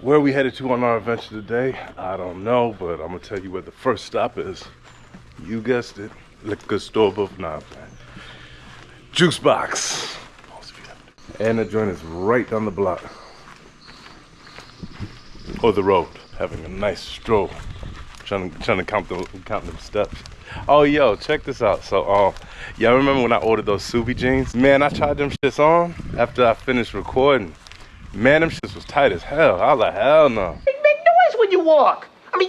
Where we headed to on our adventure today, I don't know, but I'm gonna tell you where the first stop is. You guessed it, liquor store, but nah, juice box. And the joint is right down the block. Or the road, having a nice stroll. Trying to count them steps. Oh, yo, check this out. So, y'all remember when I ordered those Subi jeans? Man, I tried them shits on after I finished recording. Man, them shits was tight as hell. I was like, hell no. They make noise when you walk. I mean,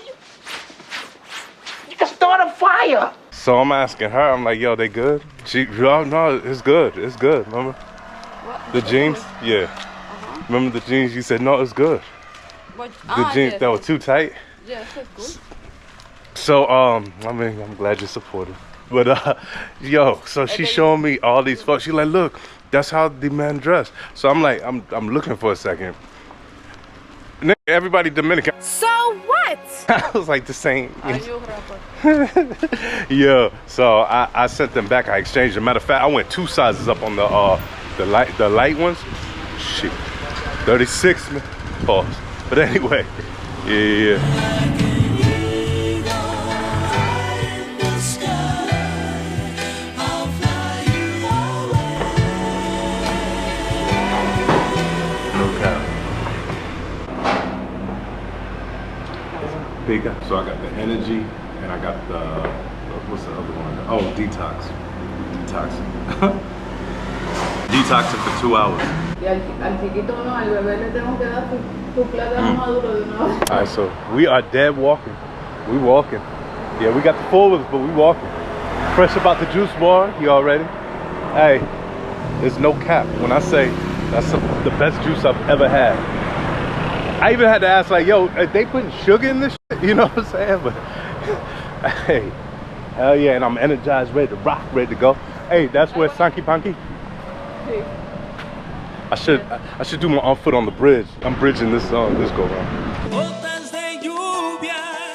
you can start a fire. So I'm asking her, I'm like, yo, they good? She, oh, no, it's good. It's good, remember? What? The jeans? Yeah. Remember the jeans? You said, no, it's good. What? The jeans that were too tight? Yes, it's good. So, I mean, I'm glad you're supportive. But, yo, so she's showing me all these photos. She's like, look, that's how the man dressed. So I'm like, I'm looking for a second. Everybody Dominican. So what? I was like, the same. Are you a rapper? Yeah, so I sent them back. I exchanged them. Matter of fact, I went 2 sizes up on the light ones. Shit, 36, man. Pause. But anyway, yeah. Bigger. So I got the energy and I got the, what's the other one? Oh, detox. Detoxing for 2 hours. Alright, so we are dead walking. We walking. Yeah, we got the 4-wheelers, but we walking. Fresh about the juice bar, you all ready? Hey, there's no cap when I say that's the best juice I've ever had. I even had to ask, like, yo, are they putting sugar in this shit? You know what I'm saying? But, hey, hell yeah, and I'm energized, ready to rock, ready to go. Hey, that's where Sanky Panky? I should do my on foot on the bridge. I'm bridging this go around.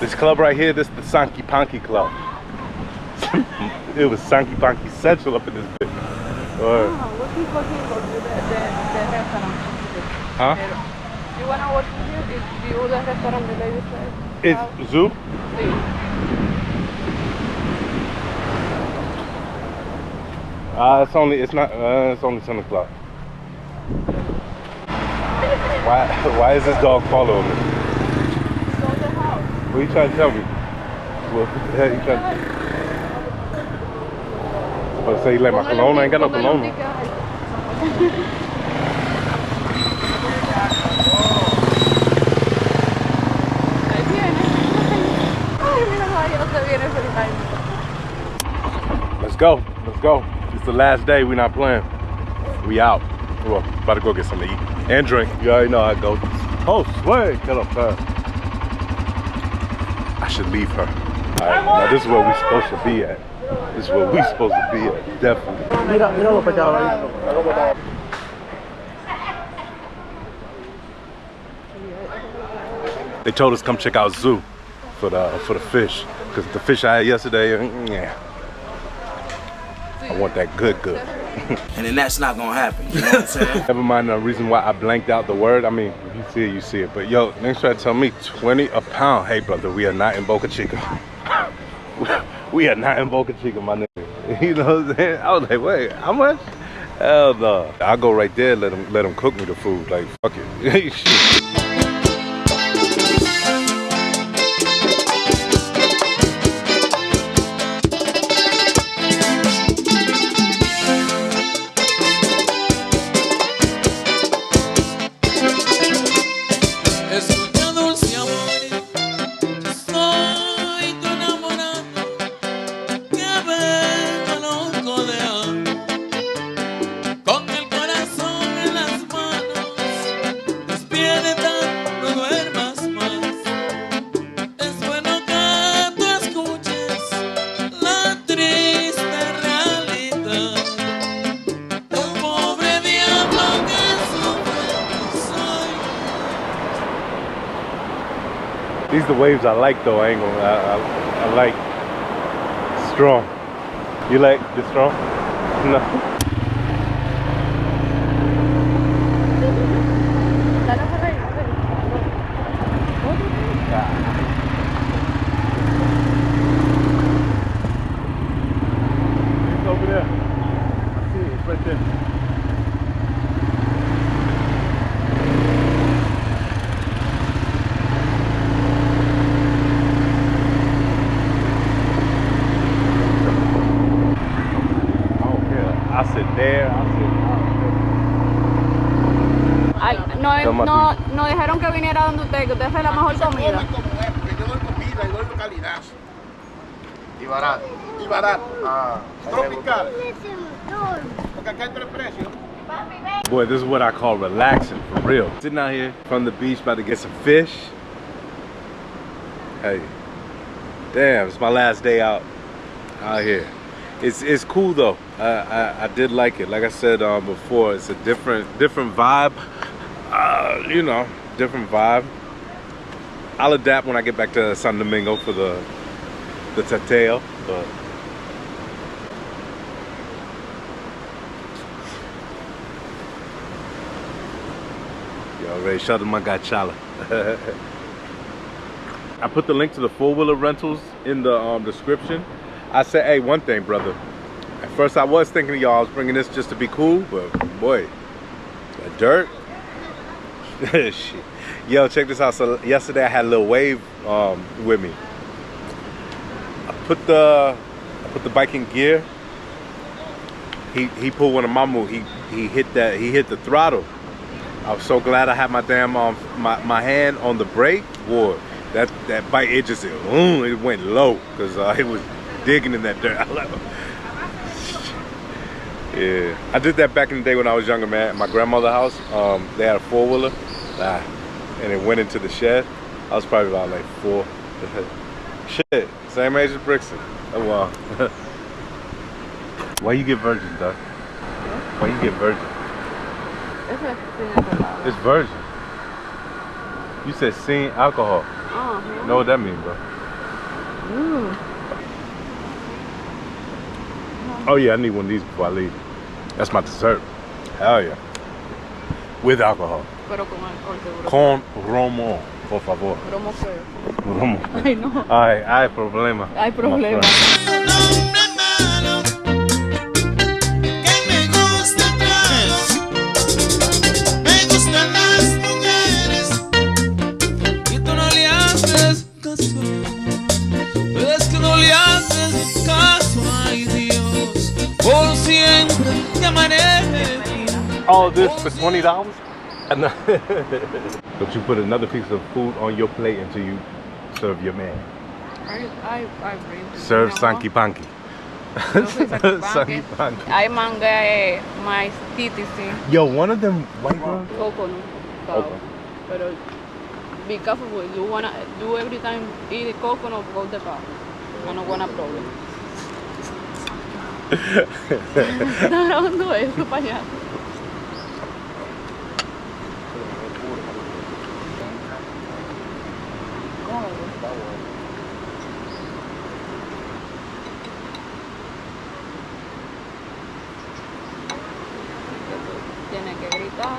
This club right here, this is the Sanky Panky Club. It was Sanky Panky Central up in this bitch. Huh? You wanna watch here? It's the other restaurant that I said. It's Zoo? It's only 10 o'clock. Why is this dog following me? What are you trying to tell me? What the hell you trying to tell me? What, say you like my cologne? I ain't got no cologne. Let's go. It's the last day, we not playing. We out. Well, about to go get something to eat and drink. You already know how it goes. Oh, sway, get up there. I should leave her. All right, now this is where we're supposed to be at. This is where we're supposed to be at, definitely. They told us come check out Zoo for the fish, because the fish I had yesterday, yeah. I want that good. And then that's not gonna happen, you know what I'm saying? Never mind the reason why I blanked out the word. I mean, if you see it, you see it. But yo, next try to tell me 20 a pound. Hey brother, we are not in Boca Chica. We are not in Boca Chica, my nigga. You know what I'm saying? I was like, wait, how much? Hell no. I'll go right there, let them cook me the food. Like, fuck it. Shit. These are the waves I like though, I ain't gonna I like strong. You like the strong? No. nos dijeron que viniera donde usted, que usted hace la mejor comida. Porque yo doy comida y doy calidad. Y barato. Y barato. Ah, Tropical. Porque acá hay 3 precios. Boy, this is what I call relaxing, for real. Sitting out here from the beach about to get some fish. Hey, damn, it's my last day out here. It's cool though. I did like it. Like I said before, it's a different vibe. You know, different vibe. I'll adapt when I get back to San Domingo for the tateo, but. You already shut my gachala. I put the link to the 4-wheeler rentals in the description. I said, hey, one thing, brother. At first I was thinking y'all I was bringing this just to be cool, but boy, that dirt. Shit. Yo, check this out. So yesterday I had a little wave with me. I put the bike in gear. He pulled one of my moves. He hit the throttle. I was so glad I had my damn my hand on the brake. Boy, that bike, it just it went low because it was digging in that dirt. Yeah, I did that back in the day when I was younger, man. At my grandmother's house, they had a 4-wheeler, and it went into the shed. I was probably about like 4. Shit, same age as Brixton. Oh wow. Why you get virgin, Doug? Why you get virgin? It's virgin. You said sin alcohol. You know what that means, bro? Oh yeah, I need one of these before I leave. That's my dessert. Hell yeah. With alcohol. Pero con alcohol seguro. Con romo, por favor. Romo feo. Romo. Ay, no. Hay problema. Hay problema. All this for $20? Don't you put another piece of food on your plate until you serve your man. I really Serve no. Sanky Panky. Sanky Panky. Hay manga mais TTC. Yo, one of them white girls. Coconut. Okay. Pero be careful with you wanna do every time eat coconut go the car. I don't want a problem. Está grabando eso, payaso. Tiene que gritar.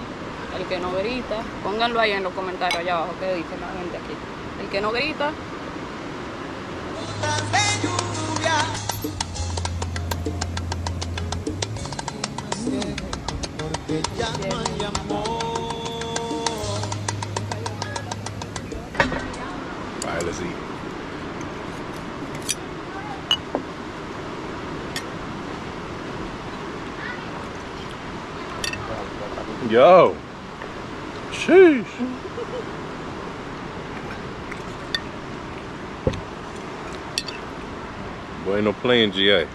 El que no grita, pónganlo ahí en los comentarios allá abajo que dice la gente aquí. El que no grita. All right, let's eat. Yo, sheesh. Boy, ain't no playing GA.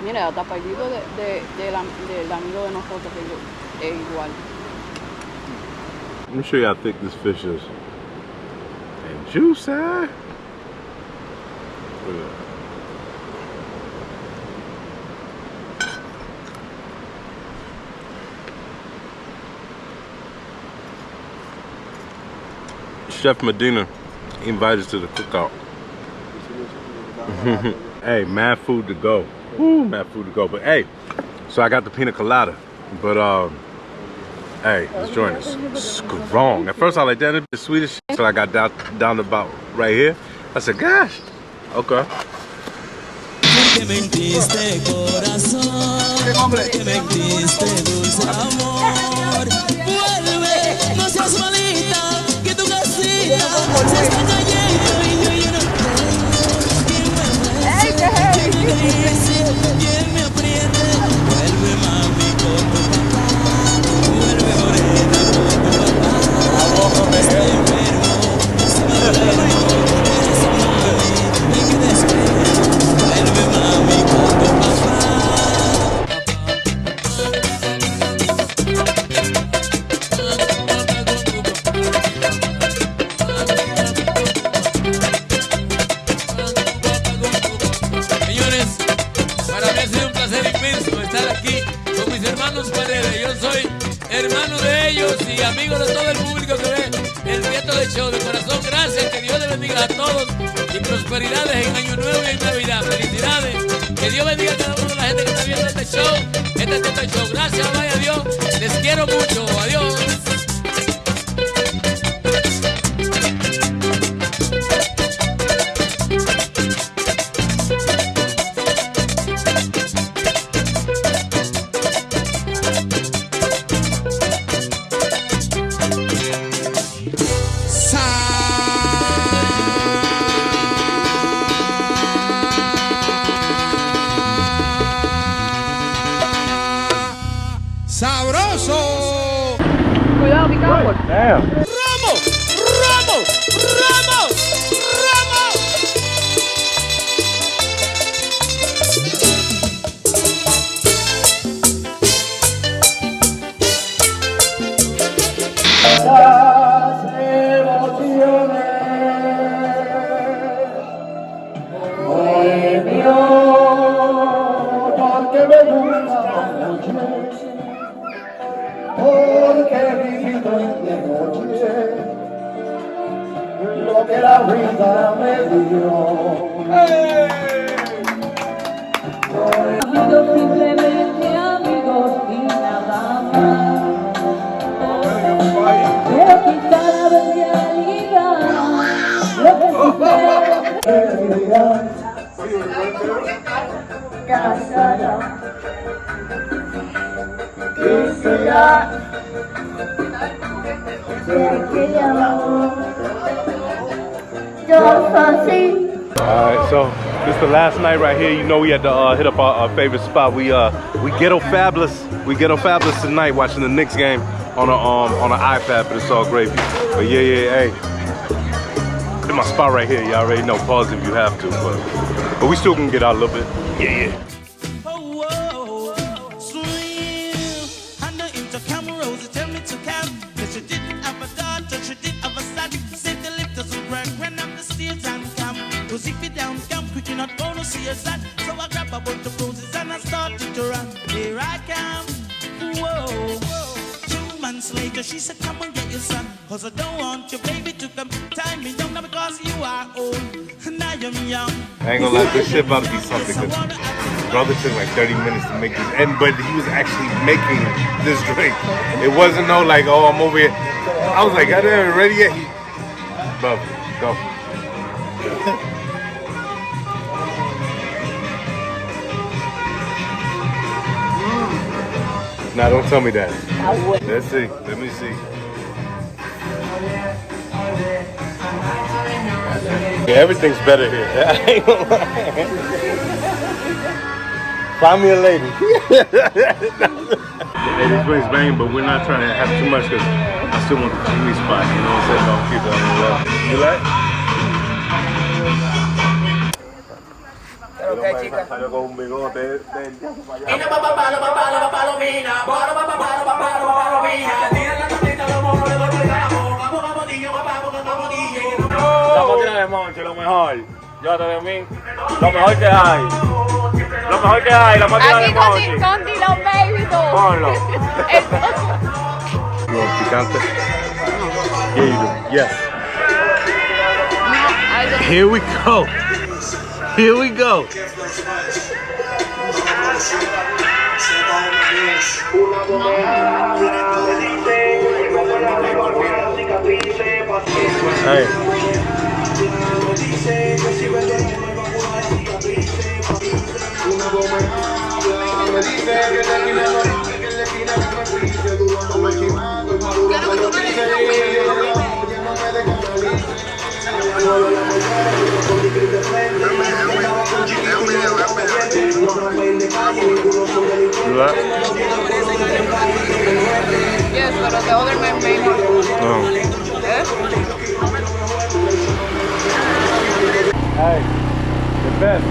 Mira, hasta perdido del amigo de nosotros que es igual. Let me show you how thick this fish is. And juicy. Look at that. Chef Medina invited us to the cookout. Hey, mad food to go. Woo, mad food to go. But hey, so I got the pina colada. But hey, this joint is strong. At first I was like, damn, it's sweet as shit. So I got down to about right here. I said, gosh, okay. Que mentiste corazón, que mentiste dulce amor. Vuelve, no seas malita, que tu casita se está cayendo y yo no creo. ¿Quién me dice? ¿Quién me dice? estar aquí con mis hermanos Paredes. Yo soy hermano de ellos y amigo de todo el público que ve el RENTL Show. De corazón, gracias, que Dios les bendiga a todos y prosperidades en Año Nuevo y en Navidad. Felicidades, que Dios bendiga a cada uno de la gente que está viendo este show, este show. Gracias, vaya Dios, les quiero mucho, adiós. ¡Sabroso! Cuidado, picado. Damn. ¡Ramo! ¡Ramo! ¡Ramo! ¡Ramo! Porque vivido de noche lo que la vida me dio. Amigos, simplemente amigos y nada más. Pero quizá la realidad lo que sucede. Casada. Alright, so this is the last night right here. You know we had to hit up our favorite spot. We ghetto fabulous. We ghetto fabulous tonight watching the Knicks game on an iPad, but it's all gravy. But yeah, hey. In my spot right here, you already know. Pause if you have to, but we still can get out a little bit. Yeah. So I grab a bunch of roses and I started to run. Here I come, whoa. 2 months later, she said, come and get your son. Cause I don't want your baby to come tie me down because you are old and I am young. I ain't gonna lie, this shit about to be something. Cause brother took like 30 minutes to make this, but he was actually making this drink. It wasn't no like, oh, I'm over here. I was like, I didn't ready yet. Bro, go. Nah, don't tell me that. Let's see. Let me see. Yeah, everything's better here. I ain't gonna lie. Find me a lady. Hey, this place bang, but we're not trying to have too much because I still want the TV spot. You know what I'm saying? Don't keep that on the well. You like? Okay, chica. Vamos a tirar de monche, lo mejor. Llévate de mí. Lo mejor que hay. Lo mejor que hay, la vamos a tirar de Aquí monche. con Dilo Baby tú. Ponlo. You want picante? Yeah, you do. Yes. Here we go. Here we go. Hey. Yes, pero the other man made it. Oh. Hey, the best.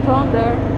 from there.